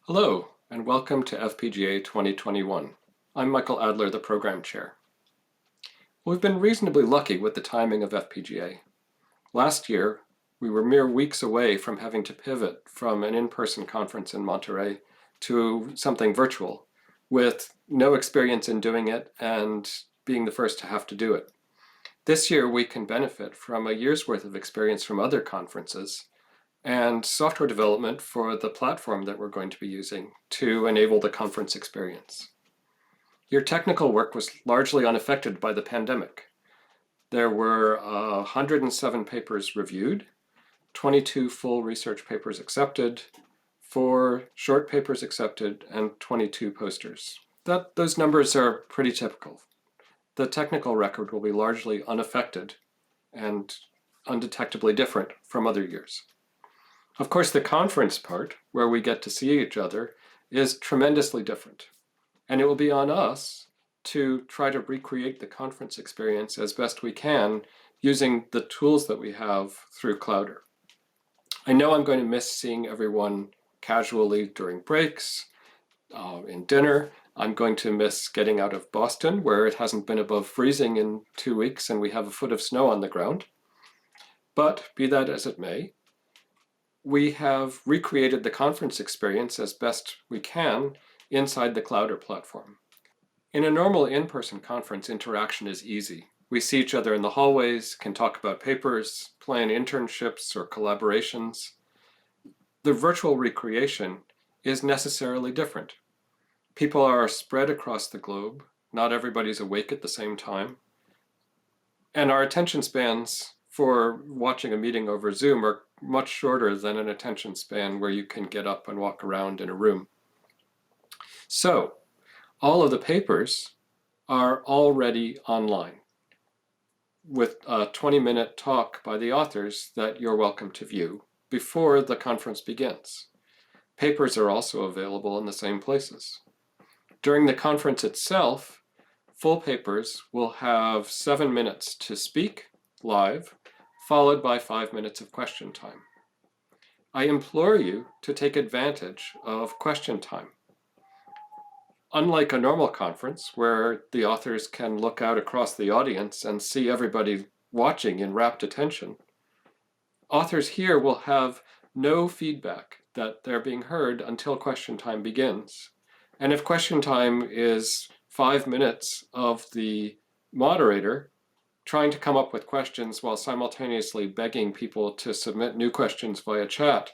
Hello, and welcome to FPGA 2021. I'm Michael Adler, the Program Chair. We've been reasonably lucky with the timing of FPGA. Last year, we were mere weeks away from having to pivot from an in-person conference in Monterey to something virtual, with no experience in doing it and being the first to have to do it. This year, we can benefit from a year's worth of experience from other conferences and software development for the platform that we're going to be using to enable the conference experience. Your technical work was largely unaffected by the pandemic. There were 107 papers reviewed, 22 full research papers accepted, 4 short papers accepted, and 22 posters. Those numbers are pretty typical. The technical record will be largely unaffected and undetectably different from other years. Of course, the conference part, where we get to see each other, is tremendously different. And it will be on us to try to recreate the conference experience as best we can using the tools that we have through Clouder. I know I'm going to miss seeing everyone casually during breaks, in dinner. I'm going to miss getting out of Boston, where it hasn't been above freezing in 2 weeks and we have a foot of snow on the ground. But be that as it may, we have recreated the conference experience as best we can inside the Clouder platform. In a normal in-person conference, interaction is easy. We see each other in the hallways, can talk about papers, plan internships or collaborations. The virtual recreation is necessarily different. People are spread across the globe. Not everybody's awake at the same time. And our attention spans for watching a meeting over Zoom are much shorter than an attention span where you can get up and walk around in a room. So, all of the papers are already online with a 20-minute talk by the authors that you're welcome to view before the conference begins. Papers are also available in the same places. During the conference itself, full papers will have 7 minutes to speak live, followed by 5 minutes of question time. I implore you to take advantage of question time. Unlike a normal conference where the authors can look out across the audience and see everybody watching in rapt attention, authors here will have no feedback that they're being heard until question time begins. And if question time is 5 minutes of the moderator trying to come up with questions while simultaneously begging people to submit new questions via chat,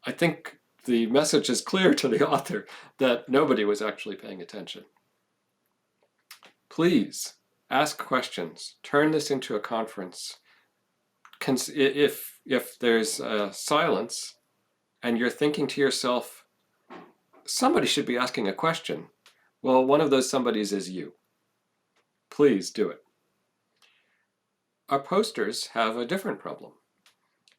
I think the message is clear to the author that nobody was actually paying attention. Please ask questions. Turn this into a conference. If there's silence and you're thinking to yourself, somebody should be asking a question, well, one of those somebodies is you. Please do it. Our posters have a different problem.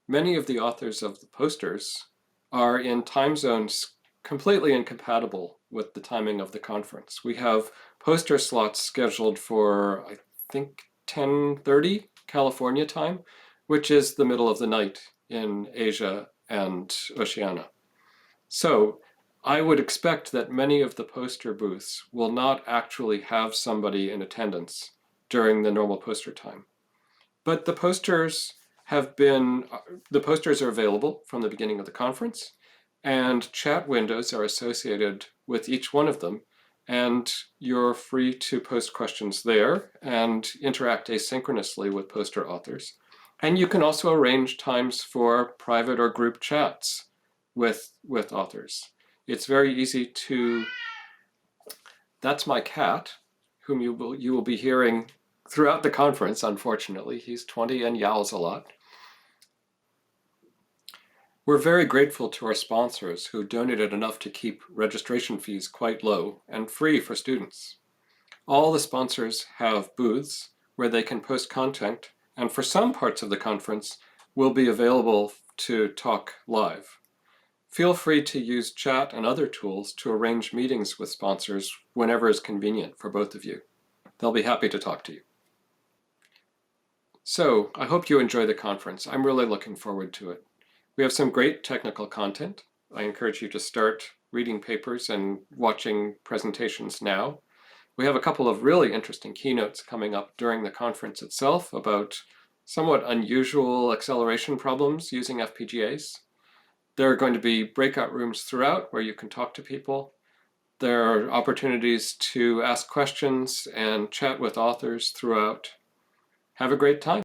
Many of the authors of the posters are in time zones completely incompatible with the timing of the conference. We have poster slots scheduled for, I think, 10:30 California time, which is the middle of the night in Asia and Oceania. So I would expect that many of the poster booths will not actually have somebody in attendance during the normal poster time. But the posters are available from the beginning of the conference, and chat windows are associated with each one of them, and you're free to post questions there and interact asynchronously with poster authors. And you can also arrange times for private or group chats with authors. It's very easy to... That's my cat, whom you will be hearing throughout the conference, unfortunately. He's 20 and yowls a lot. We're very grateful to our sponsors who donated enough to keep registration fees quite low and free for students. All the sponsors have booths where they can post content, and for some parts of the conference will be available to talk live. Feel free to use chat and other tools to arrange meetings with sponsors whenever is convenient for both of you. They'll be happy to talk to you. So I hope you enjoy the conference. I'm really looking forward to it. We have some great technical content. I encourage you to start reading papers and watching presentations now. We have a couple of really interesting keynotes coming up during the conference itself about somewhat unusual acceleration problems using FPGAs. There are going to be breakout rooms throughout where you can talk to people. There are opportunities to ask questions and chat with authors throughout. Have a great time.